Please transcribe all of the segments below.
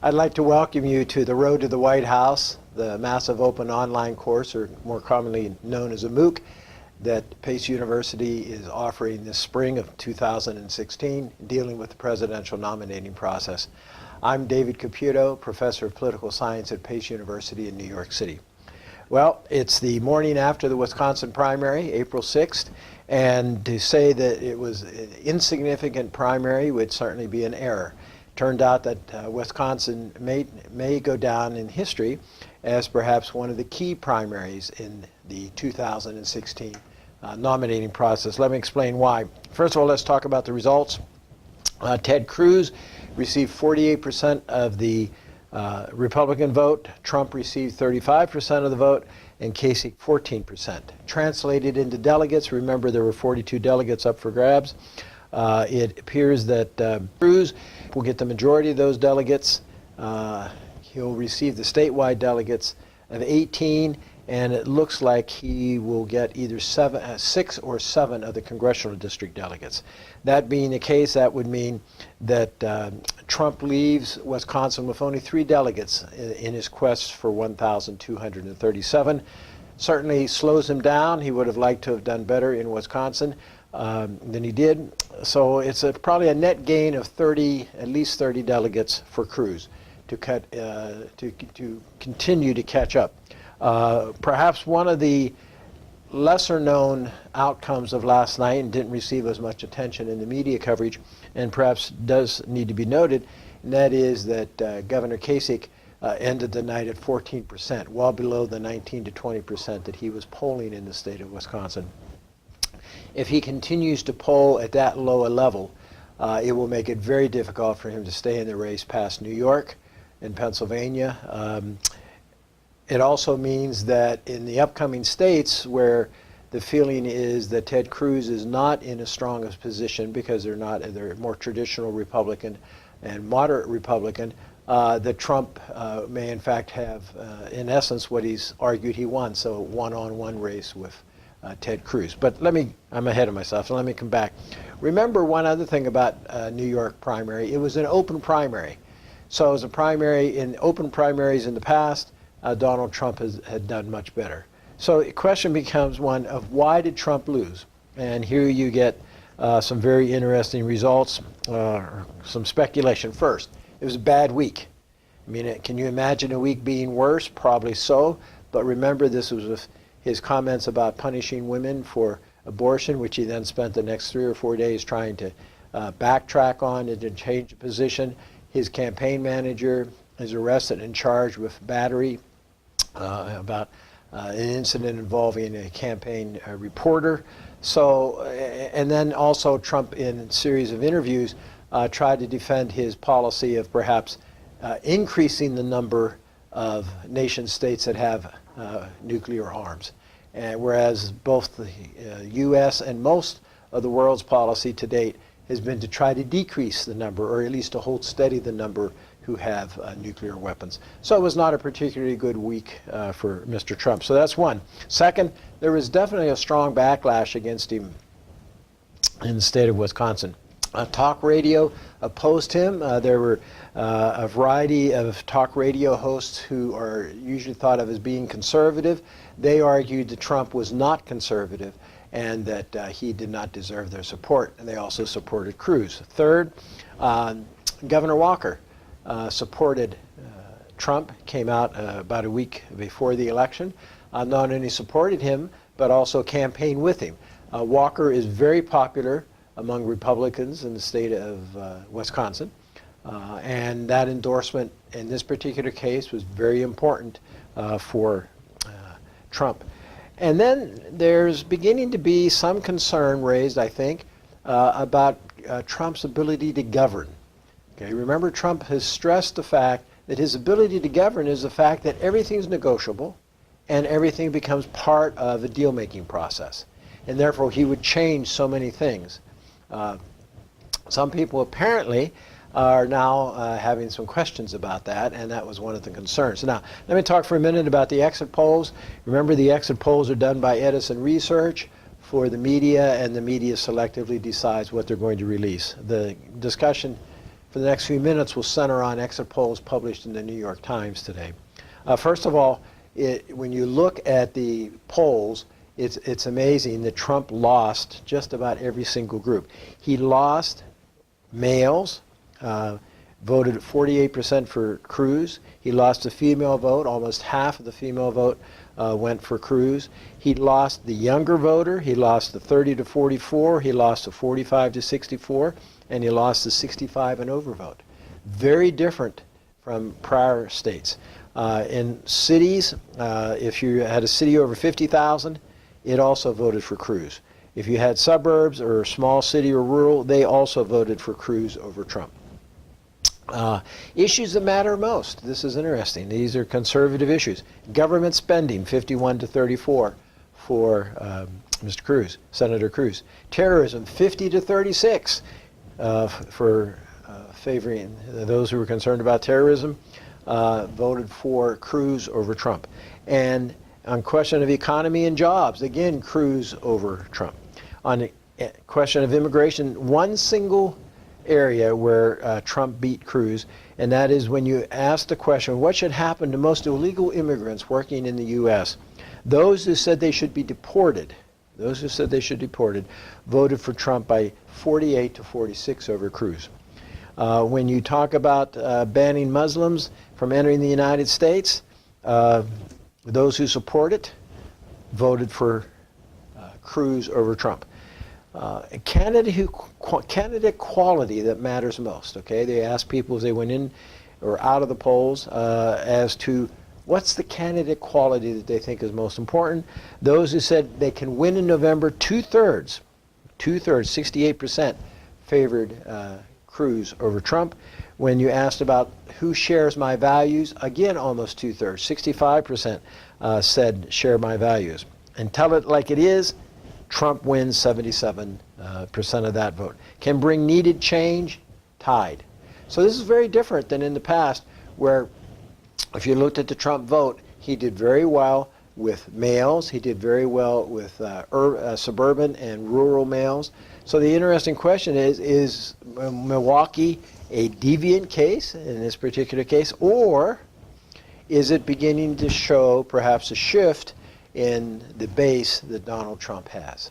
I'd like to welcome you to the Road to the White House, the massive open online course, or more commonly known as a MOOC, that Pace University is offering this spring of 2016, dealing with the presidential nominating process. I'm David Caputo, Professor of Political Science at Pace University in New York City. Well, it's the morning after the Wisconsin primary, April 6th, and to say that it was an insignificant primary would certainly be an error. Turned out that Wisconsin may go down in history as perhaps one of the key primaries in the 2016 nominating process. Let me explain why. First of all, let's talk about the results. Ted Cruz received 48% of the Republican vote. Trump received 35% of the vote, and Kasich 14%. Translated into delegates, remember there were 42 delegates up for grabs. It appears that Cruz will get the majority of those delegates. He'll receive the statewide delegates of 18, and it looks like he will get either 6 or 7 of the congressional district delegates. That being the case, that would mean that Trump leaves Wisconsin with only 3 delegates in his quest for 1,237. Certainly slows him down. He would have liked to have done better in Wisconsin than he did. So it's probably a net gain of at least 30 delegates for Cruz to continue to catch up. Perhaps one of the lesser known outcomes of last night, and didn't receive as much attention in the media coverage, and perhaps does need to be noted, and that is that Governor Kasich ended the night at 14%, well below the 19 to 20% that he was polling in the state of Wisconsin. If he continues to poll at that low a level, it will make it very difficult for him to stay in the race past New York and Pennsylvania. It also means that in the upcoming states where the feeling is that Ted Cruz is not in as strong a position because they're more traditional Republican and moderate Republican, that Trump may in fact have, in essence, what he's argued he won, so a one-on-one race with Ted Cruz. But I'm ahead of myself, so let me come back. Remember one other thing about New York primary. It was an open primary. So as a primary in open primaries in the past, Donald Trump had done much better. So the question becomes one of why did Trump lose? And here you get some very interesting results, some speculation. First, it was a bad week. I mean, can you imagine a week being worse? Probably so. But remember, this was with his comments about punishing women for abortion, which he then spent the next 3 or 4 days trying to backtrack on and to change the position. His campaign manager is arrested and charged with battery about an incident involving a campaign reporter. So, and then also Trump, in a series of interviews, tried to defend his policy of perhaps increasing the number of nation states that have nuclear arms. And whereas both the U.S. and most of the world's policy to date has been to try to decrease the number, or at least to hold steady the number who have nuclear weapons. So it was not a particularly good week for Mr. Trump. So that's one. Second, there was definitely a strong backlash against him in the state of Wisconsin. Talk radio opposed him. There were a variety of talk radio hosts who are usually thought of as being conservative. They argued that Trump was not conservative and that he did not deserve their support. And they also supported Cruz. Third, Governor Walker supported Trump, came out about a week before the election. Not only supported him, but also campaigned with him. Walker is very popular among Republicans in the state of Wisconsin. And that endorsement in this particular case was very important for Trump. And then there's beginning to be some concern raised, I think, about Trump's ability to govern. Okay, remember, Trump has stressed the fact that his ability to govern is the fact that everything's negotiable and everything becomes part of a deal-making process. And therefore, he would change so many things. Some people apparently are now having some questions about that, and that was one of the concerns. Now, let me talk for a minute about the exit polls. Remember, the exit polls are done by Edison Research for the media, and the media selectively decides what they're going to release. The discussion for the next few minutes will center on exit polls published in the New York Times today. First of all, when you look at the polls, it's amazing that Trump lost just about every single group. He lost males, voted 48% for Cruz. He lost the female vote. Almost half of the female vote went for Cruz. He lost the younger voter. He lost the 30 to 44. He lost the 45 to 64. And he lost the 65 and over vote. Very different from prior states. In cities, if you had a city over 50,000, it also voted for Cruz. If you had suburbs or small city or rural, they also voted for Cruz over Trump. Issues that matter most. This is interesting. These are conservative issues. Government spending, 51 to 34 for Mr. Cruz, Senator Cruz. Terrorism, 50 to 36 for favoring those who were concerned about terrorism, voted for Cruz over Trump. And on question of economy and jobs, again, Cruz over Trump. On the question of immigration, one single area where Trump beat Cruz, and that is when you ask the question, what should happen to most illegal immigrants working in the U.S.? Those who said they should be deported, voted for Trump by 48 to 46 over Cruz. When you talk about banning Muslims from entering the United States, those who support it voted for Cruz over Trump. Candidate quality that matters most, okay? They asked people as they went in or out of the polls as to what's the candidate quality that they think is most important. Those who said they can win in November, two-thirds, 68% favored Cruz over Trump. When you asked about who shares my values, again, almost two-thirds, 65% said share my values. And tell it like it is, Trump wins 77% of that vote. Can bring needed change, tied. So this is very different than in the past, where if you looked at the Trump vote, he did very well with males. He did very well with suburban and rural males. So the interesting question is Milwaukee a deviant case in this particular case, or is it beginning to show perhaps a shift in the base that Donald Trump has?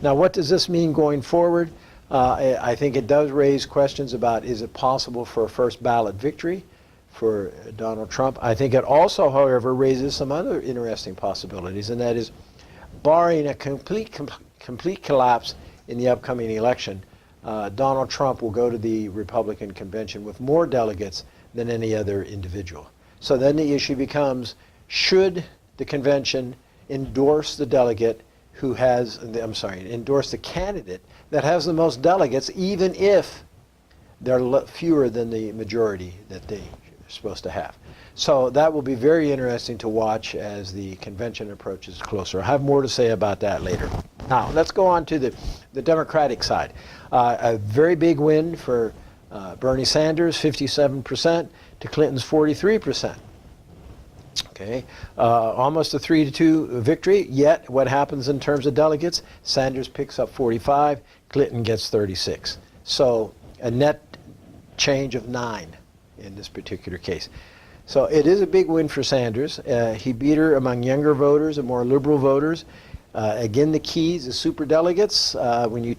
Now, what does this mean going forward? I think it does raise questions about, is it possible for a first ballot victory for Donald Trump? I think it also, however, raises some other interesting possibilities, and that is, barring a complete collapse in the upcoming election, Donald Trump will go to the Republican convention with more delegates than any other individual. So then the issue becomes, should the convention endorse the delegate who has, endorse the candidate that has the most delegates, even if they're fewer than the majority that they're supposed to have. So that will be very interesting to watch as the convention approaches closer. I'll have more to say about that later. Now, let's go on to the Democratic side. A very big win for Bernie Sanders, 57%, to Clinton's 43%. Okay, almost a 3-2 victory, yet what happens in terms of delegates? Sanders picks up 45, Clinton gets 36. So a net change of 9 in this particular case. So it is a big win for Sanders. He beat her among younger voters and more liberal voters. Again, the keys, the superdelegates, when you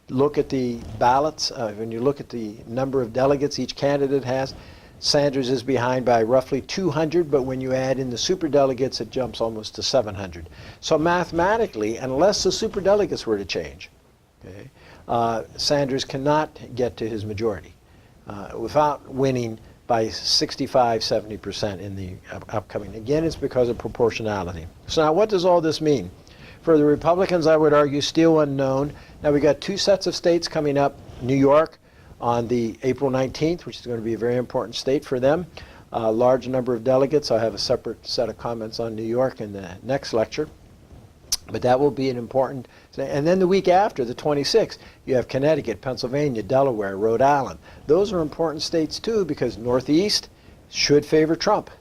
look at the ballots, when you look at the number of delegates each candidate has, Sanders is behind by roughly 200, but when you add in the superdelegates, it jumps almost to 700. So mathematically, unless the superdelegates were to change, okay, Sanders cannot get to his majority without winning by 65-70% in the upcoming. Again, it's because of proportionality. So now what does all this mean? For the Republicans, I would argue, still unknown. Now we've got 2 sets of states coming up. New York on the April 19th, which is going to be a very important state for them. A large number of delegates. I'll have a separate set of comments on New York in the next lecture. But that will be an important, and then the week after, the 26th, you have Connecticut, Pennsylvania, Delaware, Rhode Island. Those are important states too, because Northeast should favor Trump.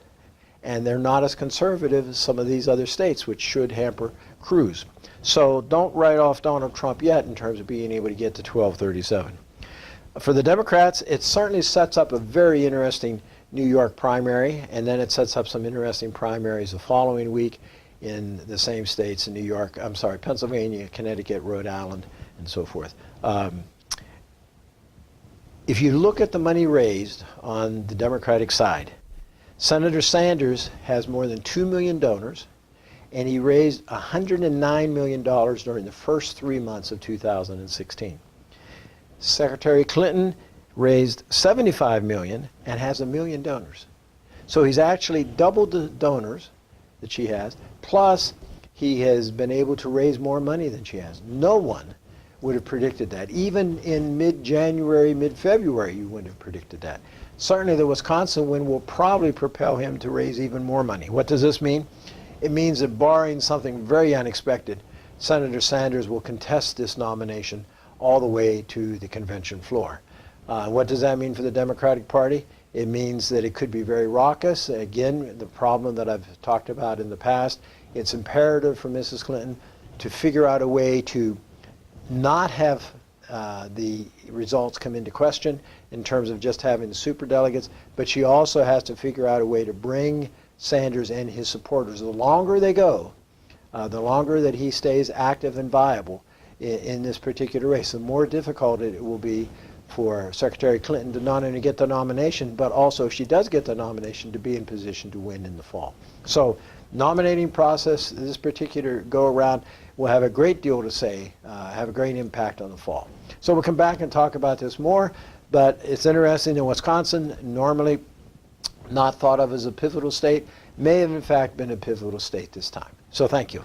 And they're not as conservative as some of these other states, which should hamper Cruz. So don't write off Donald Trump yet in terms of being able to get to 1237. For the Democrats, it certainly sets up a very interesting New York primary, and then it sets up some interesting primaries the following week in the same states in Pennsylvania, Connecticut, Rhode Island, and so forth. If you look at the money raised on the Democratic side, Senator Sanders has more than 2 million donors, and he raised $109 million during the first 3 months of 2016. Secretary Clinton raised $75 million and has 1 million donors. So he's actually doubled the donors that she has, plus he has been able to raise more money than she has. No one would have predicted that. Even in mid-January, mid-February, you wouldn't have predicted that. Certainly the Wisconsin win will probably propel him to raise even more money. What does this mean? It means that barring something very unexpected, Senator Sanders will contest this nomination all the way to the convention floor. What does that mean for the Democratic Party? It means that it could be very raucous. Again, the problem that I've talked about in the past, it's imperative for Mrs. Clinton to figure out a way to not have the results come into question in terms of just having the superdelegates, but she also has to figure out a way to bring Sanders and his supporters. The longer they go, the longer that he stays active and viable in this particular race, the more difficult it will be for Secretary Clinton to not only get the nomination, but also, if she does get the nomination, to be in position to win in the fall. So, nominating process, this particular go-around, will have a great deal to say, have a great impact on the fall. So we'll come back and talk about this more, but it's interesting in Wisconsin, normally not thought of as a pivotal state, may have in fact been a pivotal state this time. So thank you.